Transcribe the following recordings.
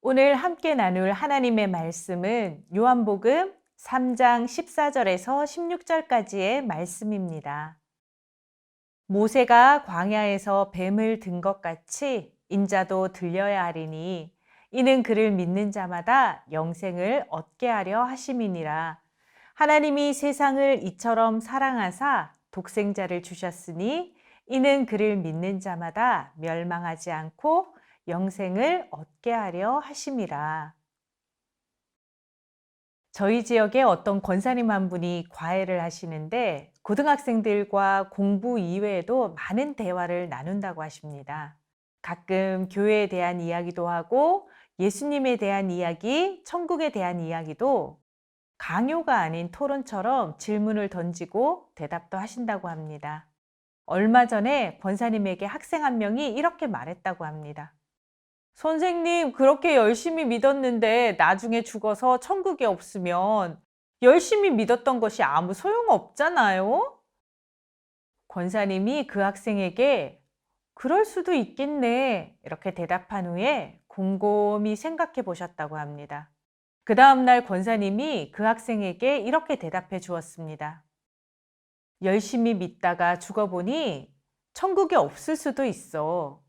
오늘 함께 나눌 하나님의 말씀은 요한복음 3장 14절에서 16절까지의 말씀입니다. 모세가 광야에서 뱀을 든 것 같이 인자도 들려야 하리니 이는 그를 믿는 자마다 영생을 얻게 하려 하심이니라. 하나님이 세상을 이처럼 사랑하사 독생자를 주셨으니 이는 그를 믿는 자마다 멸망하지 않고 영생을 얻게 하려 하심이라. 저희 지역에 어떤 권사님 한 분이 과외를 하시는데 고등학생들과 공부 이외에도 많은 대화를 나눈다고 하십니다. 가끔 교회에 대한 이야기도 하고 예수님에 대한 이야기, 천국에 대한 이야기도 강요가 아닌 토론처럼 질문을 던지고 대답도 하신다고 합니다. 얼마 전에 권사님에게 학생 한 명이 이렇게 말했다고 합니다. 선생님, 그렇게 열심히 믿었는데 나중에 죽어서 천국에 없으면 열심히 믿었던 것이 아무 소용없잖아요? 권사님이 그 학생에게 그럴 수도 있겠네, 이렇게 대답한 후에 곰곰이 생각해 보셨다고 합니다. 그 다음날 권사님이 그 학생에게 이렇게 대답해 주었습니다. 열심히 믿다가 죽어보니 천국에 없을 수도 있어.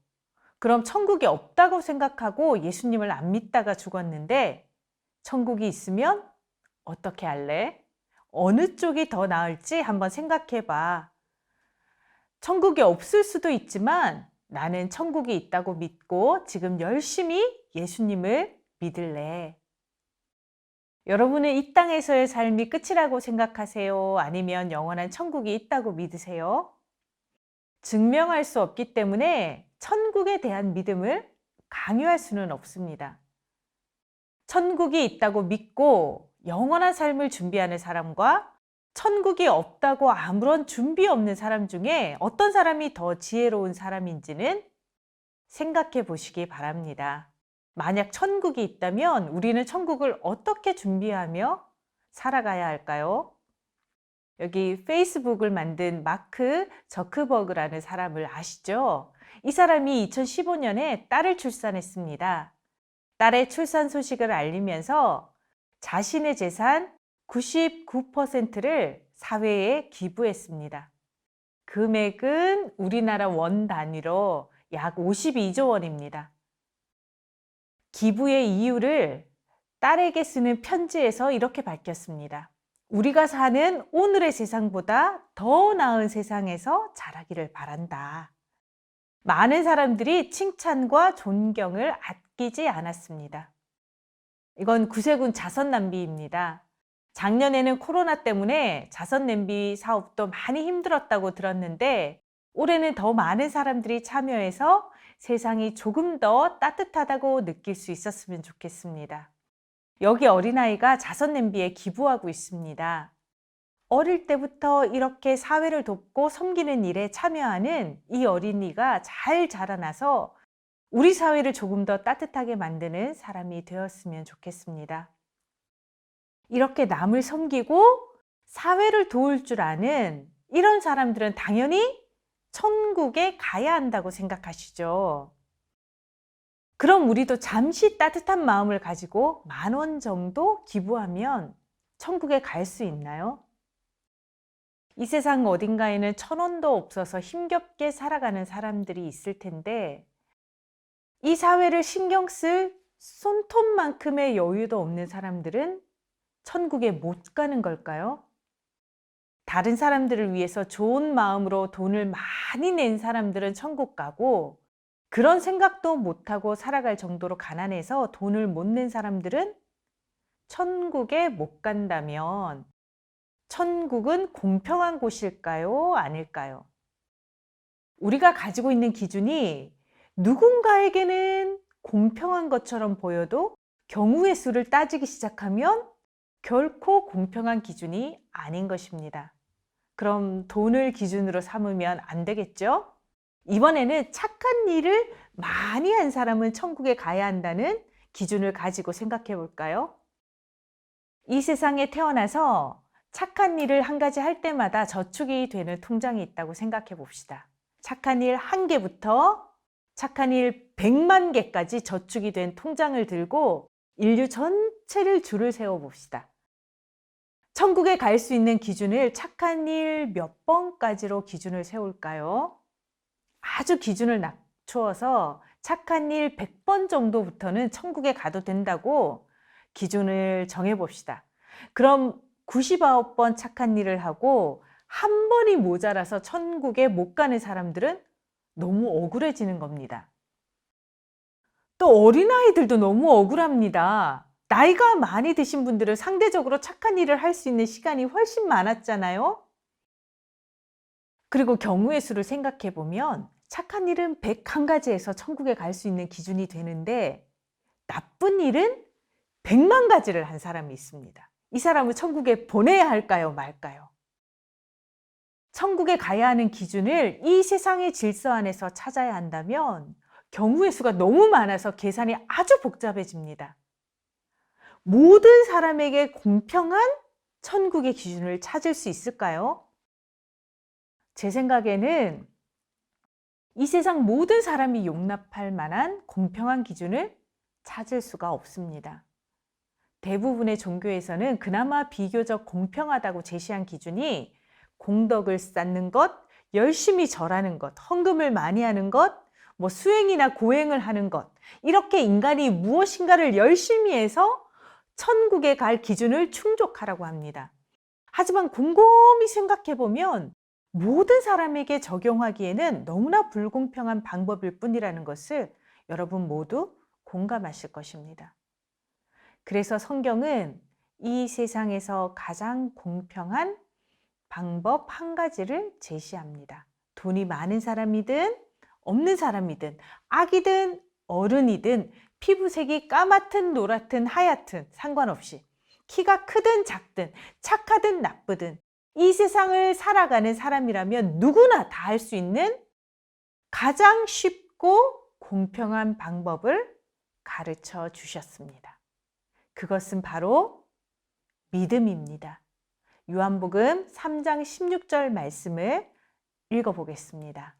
그럼 천국이 없다고 생각하고 예수님을 안 믿다가 죽었는데 천국이 있으면 어떻게 할래? 어느 쪽이 더 나을지 한번 생각해 봐. 천국이 없을 수도 있지만 나는 천국이 있다고 믿고 지금 열심히 예수님을 믿을래. 여러분은 이 땅에서의 삶이 끝이라고 생각하세요? 아니면 영원한 천국이 있다고 믿으세요? 증명할 수 없기 때문에 천국에 대한 믿음을 강요할 수는 없습니다. 천국이 있다고 믿고 영원한 삶을 준비하는 사람과 천국이 없다고 아무런 준비 없는 사람 중에 어떤 사람이 더 지혜로운 사람인지는 생각해 보시기 바랍니다. 만약 천국이 있다면 우리는 천국을 어떻게 준비하며 살아가야 할까요? 여기 페이스북을 만든 마크 저크버그라는 사람을 아시죠? 이 사람이 2015년에 딸을 출산했습니다. 딸의 출산 소식을 알리면서 자신의 재산 99%를 사회에 기부했습니다. 금액은 우리나라 원 단위로 약 52조 원입니다. 기부의 이유를 딸에게 쓰는 편지에서 이렇게 밝혔습니다. 우리가 사는 오늘의 세상보다 더 나은 세상에서 자라기를 바란다. 많은 사람들이 칭찬과 존경을 아끼지 않았습니다. 이건 구세군 자선 낭비입니다. 작년에는 코로나 때문에 자선 낭비 사업도 많이 힘들었다고 들었는데 올해는 더 많은 사람들이 참여해서 세상이 조금 더 따뜻하다고 느낄 수 있었으면 좋겠습니다. 여기 어린아이가 자선 냄비에 기부하고 있습니다. 어릴 때부터 이렇게 사회를 돕고 섬기는 일에 참여하는 이 어린이가 잘 자라나서 우리 사회를 조금 더 따뜻하게 만드는 사람이 되었으면 좋겠습니다. 이렇게 남을 섬기고 사회를 도울 줄 아는 이런 사람들은 당연히 천국에 가야 한다고 생각하시죠. 그럼 우리도 잠시 따뜻한 마음을 가지고 10,000원 정도 기부하면 천국에 갈 수 있나요? 이 세상 어딘가에는 1,000원도 없어서 힘겹게 살아가는 사람들이 있을 텐데 이 사회를 신경 쓸 손톱만큼의 여유도 없는 사람들은 천국에 못 가는 걸까요? 다른 사람들을 위해서 좋은 마음으로 돈을 많이 낸 사람들은 천국 가고 그런 생각도 못하고 살아갈 정도로 가난해서 돈을 못 낸 사람들은 천국에 못 간다면 천국은 공평한 곳일까요? 아닐까요? 우리가 가지고 있는 기준이 누군가에게는 공평한 것처럼 보여도 경우의 수를 따지기 시작하면 결코 공평한 기준이 아닌 것입니다. 그럼 돈을 기준으로 삼으면 안 되겠죠? 이번에는 착한 일을 많이 한 사람은 천국에 가야 한다는 기준을 가지고 생각해 볼까요? 이 세상에 태어나서 착한 일을 한 가지 할 때마다 저축이 되는 통장이 있다고 생각해 봅시다. 착한 일 한 개부터 착한 일 100만 개까지 저축이 된 통장을 들고 인류 전체를 줄을 세워 봅시다. 천국에 갈 수 있는 기준을 착한 일 몇 번까지로 기준을 세울까요? 아주 기준을 낮추어서 착한 일 100번 정도부터는 천국에 가도 된다고 기준을 정해 봅시다. 그럼 99번 착한 일을 하고 한 번이 모자라서 천국에 못 가는 사람들은 너무 억울해지는 겁니다. 또 어린아이들도 너무 억울합니다. 나이가 많이 드신 분들은 상대적으로 착한 일을 할 수 있는 시간이 훨씬 많았잖아요. 그리고 경우의 수를 생각해 보면 착한 일은 101가지에서 천국에 갈 수 있는 기준이 되는데 나쁜 일은 100만 가지를 한 사람이 있습니다. 이 사람을 천국에 보내야 할까요, 말까요? 천국에 가야 하는 기준을 이 세상의 질서 안에서 찾아야 한다면 경우의 수가 너무 많아서 계산이 아주 복잡해집니다. 모든 사람에게 공평한 천국의 기준을 찾을 수 있을까요? 제 생각에는 이 세상 모든 사람이 용납할 만한 공평한 기준을 찾을 수가 없습니다. 대부분의 종교에서는 그나마 비교적 공평하다고 제시한 기준이 공덕을 쌓는 것, 열심히 절하는 것, 헌금을 많이 하는 것, 수행이나 고행을 하는 것, 이렇게 인간이 무엇인가를 열심히 해서 천국에 갈 기준을 충족하라고 합니다. 하지만 곰곰이 생각해 보면 모든 사람에게 적용하기에는 너무나 불공평한 방법일 뿐이라는 것을 여러분 모두 공감하실 것입니다. 그래서 성경은 이 세상에서 가장 공평한 방법 한 가지를 제시합니다. 돈이 많은 사람이든 없는 사람이든 아기든 어른이든 피부색이 까맣든 노랗든 하얗든 상관없이 키가 크든 작든 착하든 나쁘든 이 세상을 살아가는 사람이라면 누구나 다 할 수 있는 가장 쉽고 공평한 방법을 가르쳐 주셨습니다. 그것은 바로 믿음입니다. 요한복음 3장 16절 말씀을 읽어보겠습니다.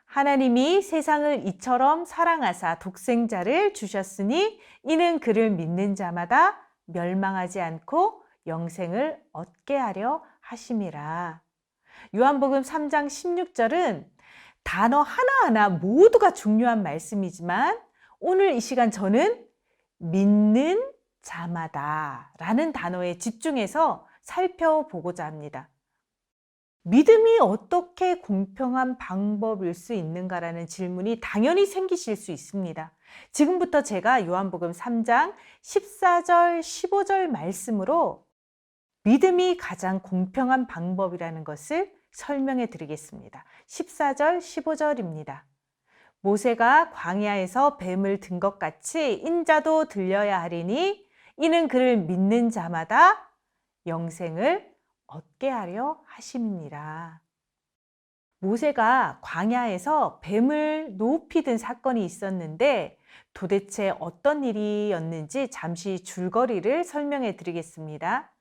하나님이 세상을 이처럼 사랑하사 독생자를 주셨으니 이는 그를 믿는 자마다 멸망하지 않고 영생을 얻게 하려 하심이라. 요한복음 3장 16절은 단어 하나하나 모두가 중요한 말씀이지만 오늘 이 시간 저는 믿는 자마다 라는 단어에 집중해서 살펴보고자 합니다. 믿음이 어떻게 공평한 방법일 수 있는가라는 질문이 당연히 생기실 수 있습니다. 지금부터 제가 요한복음 3장 14절, 15절 말씀으로 믿음이 가장 공평한 방법이라는 것을 설명해 드리겠습니다. 14절, 15절입니다. 모세가 광야에서 뱀을 든 것 같이 인자도 들려야 하리니 이는 그를 믿는 자마다 영생을 얻게 하려 하심이니라. 모세가 광야에서 뱀을 높이 든 사건이 있었는데 도대체 어떤 일이었는지 잠시 줄거리를 설명해 드리겠습니다.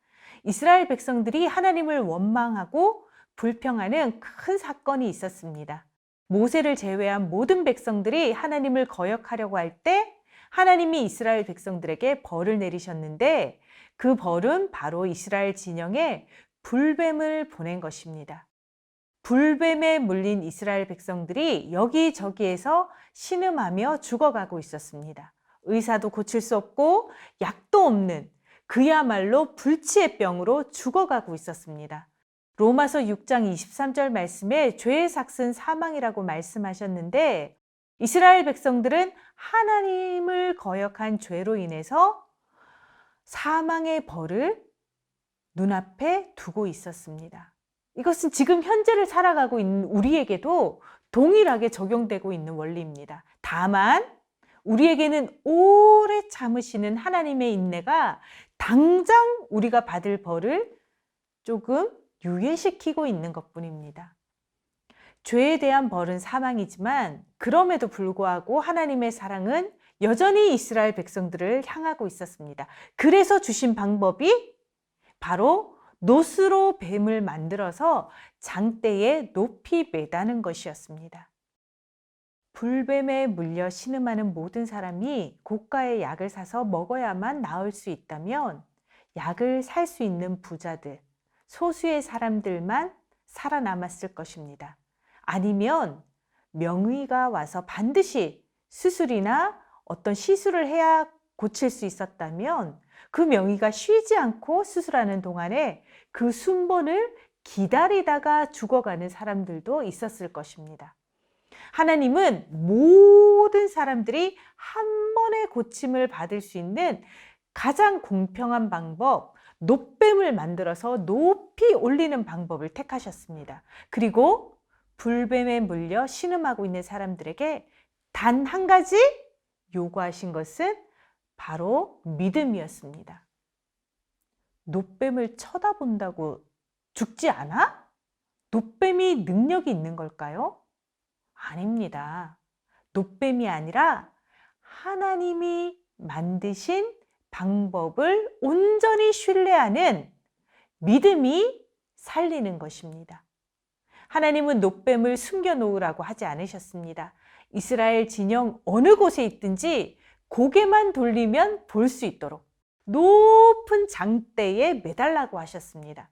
이스라엘 백성들이 하나님을 원망하고 불평하는 큰 사건이 있었습니다. 모세를 제외한 모든 백성들이 하나님을 거역하려고 할 때 하나님이 이스라엘 백성들에게 벌을 내리셨는데 그 벌은 바로 이스라엘 진영에 불뱀을 보낸 것입니다. 불뱀에 물린 이스라엘 백성들이 여기저기에서 신음하며 죽어가고 있었습니다. 의사도 고칠 수 없고 약도 없는 그야말로 불치의 병으로 죽어가고 있었습니다. 로마서 6장 23절 말씀에 죄의 삭은 사망이라고 말씀하셨는데 이스라엘 백성들은 하나님을 거역한 죄로 인해서 사망의 벌을 눈앞에 두고 있었습니다. 이것은 지금 현재를 살아가고 있는 우리에게도 동일하게 적용되고 있는 원리입니다. 다만 우리에게는 오래 참으시는 하나님의 인내가 당장 우리가 받을 벌을 조금 유예시키고 있는 것뿐입니다. 죄에 대한 벌은 사망이지만 그럼에도 불구하고 하나님의 사랑은 여전히 이스라엘 백성들을 향하고 있었습니다. 그래서 주신 방법이 바로 노스로 뱀을 만들어서 장대에 높이 매다는 것이었습니다. 불뱀에 물려 신음하는 모든 사람이 고가의 약을 사서 먹어야만 나을 수 있다면 약을 살 수 있는 부자들, 소수의 사람들만 살아남았을 것입니다. 아니면 명의가 와서 반드시 수술이나 어떤 시술을 해야 고칠 수 있었다면 그 명의가 쉬지 않고 수술하는 동안에 그 순번을 기다리다가 죽어가는 사람들도 있었을 것입니다. 하나님은 모든 사람들이 한 번에 고침을 받을 수 있는 가장 공평한 방법, 놋뱀을 만들어서 높이 올리는 방법을 택하셨습니다. 그리고 불뱀에 물려 신음하고 있는 사람들에게 단 한 가지 요구하신 것은 바로 믿음이었습니다. 놋뱀을 쳐다본다고 죽지 않아? 놋뱀이 능력이 있는 걸까요? 아닙니다. 놋뱀이 아니라 하나님이 만드신 방법을 온전히 신뢰하는 믿음이 살리는 것입니다. 하나님은 놋뱀을 숨겨놓으라고 하지 않으셨습니다. 이스라엘 진영 어느 곳에 있든지 고개만 돌리면 볼 수 있도록 높은 장대에 매달라고 하셨습니다.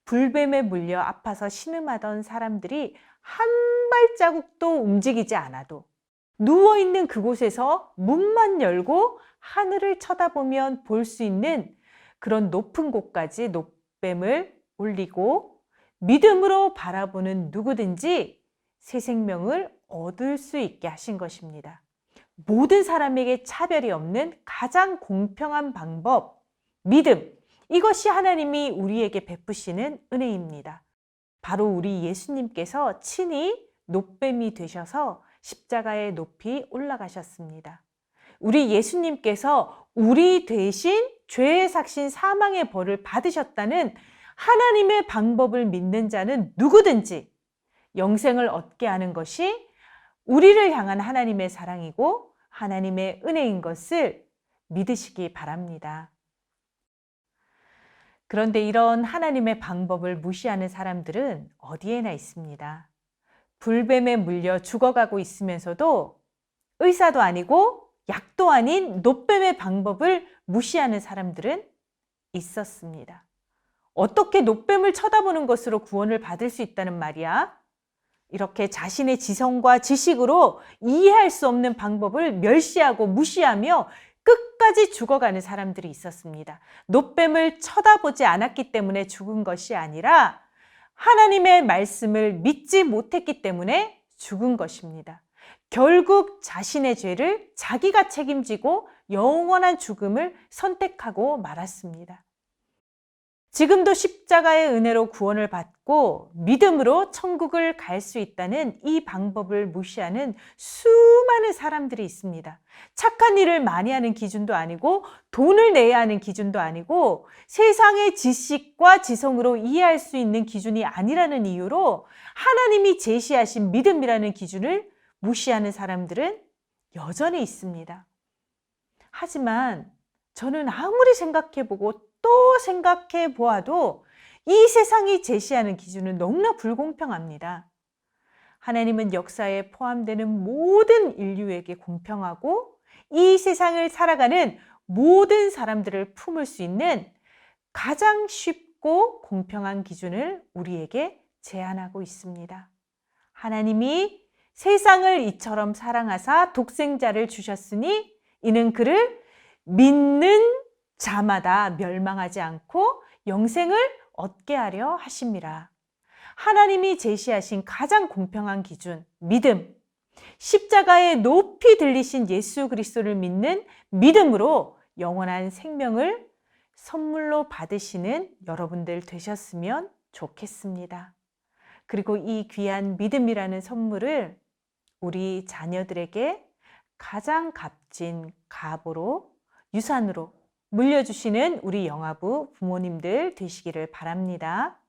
불뱀에 물려 아파서 신음하던 사람들이 한 발자국도 움직이지 않아도 누워있는 그곳에서 문만 열고 하늘을 쳐다보면 볼 수 있는 그런 높은 곳까지 놋뱀을 올리고 믿음으로 바라보는 누구든지 새 생명을 얻을 수 있게 하신 것입니다. 모든 사람에게 차별이 없는 가장 공평한 방법, 믿음. 이것이 하나님이 우리에게 베푸시는 은혜입니다. 바로 우리 예수님께서 친히 놋뱀이 되셔서 십자가에 높이 올라가셨습니다. 우리 예수님께서 우리 대신 죄의 삭신 사망의 벌을 받으셨다는 하나님의 방법을 믿는 자는 누구든지 영생을 얻게 하는 것이 우리를 향한 하나님의 사랑이고 하나님의 은혜인 것을 믿으시기 바랍니다. 그런데 이런 하나님의 방법을 무시하는 사람들은 어디에나 있습니다. 불뱀에 물려 죽어가고 있으면서도 의사도 아니고 약도 아닌 놋뱀의 방법을 무시하는 사람들은 있었습니다. 어떻게 놋뱀을 쳐다보는 것으로 구원을 받을 수 있다는 말이야? 이렇게 자신의 지성과 지식으로 이해할 수 없는 방법을 멸시하고 무시하며 끝까지 죽어가는 사람들이 있었습니다. 놋뱀을 쳐다보지 않았기 때문에 죽은 것이 아니라 하나님의 말씀을 믿지 못했기 때문에 죽은 것입니다. 결국 자신의 죄를 자기가 책임지고 영원한 죽음을 선택하고 말았습니다. 지금도 십자가의 은혜로 구원을 받고 믿음으로 천국을 갈 수 있다는 이 방법을 무시하는 수많은 사람들이 있습니다. 착한 일을 많이 하는 기준도 아니고 돈을 내야 하는 기준도 아니고 세상의 지식과 지성으로 이해할 수 있는 기준이 아니라는 이유로 하나님이 제시하신 믿음이라는 기준을 무시하는 사람들은 여전히 있습니다. 하지만 저는 아무리 생각해보고 또 생각해 보아도 이 세상이 제시하는 기준은 너무나 불공평합니다. 하나님은 역사에 포함되는 모든 인류에게 공평하고 이 세상을 살아가는 모든 사람들을 품을 수 있는 가장 쉽고 공평한 기준을 우리에게 제안하고 있습니다. 하나님이 세상을 이처럼 사랑하사 독생자를 주셨으니 이는 그를 믿는 자마다 멸망하지 않고 영생을 얻게 하려 하심이라. 하나님이 제시하신 가장 공평한 기준, 믿음. 십자가에 높이 들리신 예수 그리스도를 믿는 믿음으로 영원한 생명을 선물로 받으시는 여러분들 되셨으면 좋겠습니다. 그리고 이 귀한 믿음이라는 선물을 우리 자녀들에게 가장 값진 갑으로, 유산으로 물려주시는 우리 영아부 부모님들 되시기를 바랍니다.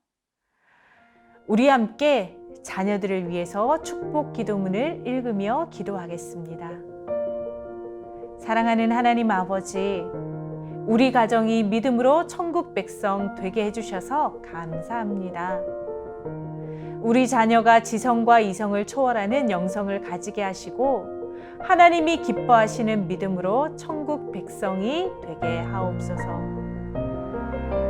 우리 함께 자녀들을 위해서 축복 기도문을 읽으며 기도하겠습니다. 사랑하는 하나님 아버지, 우리 가정이 믿음으로 천국 백성 되게 해주셔서 감사합니다. 우리 자녀가 지성과 이성을 초월하는 영성을 가지게 하시고 하나님이 기뻐하시는 믿음으로 천국 백성이 되게 하옵소서.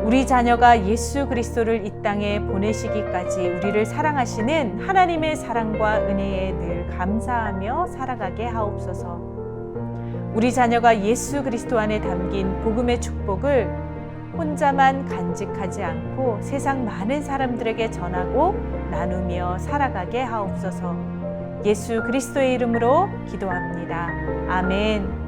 우리 자녀가 예수 그리스도를 이 땅에 보내시기까지 우리를 사랑하시는 하나님의 사랑과 은혜에 늘 감사하며 살아가게 하옵소서. 우리 자녀가 예수 그리스도 안에 담긴 복음의 축복을 혼자만 간직하지 않고 세상 많은 사람들에게 전하고 나누며 살아가게 하옵소서. 예수 그리스도의 이름으로 기도합니다. 아멘.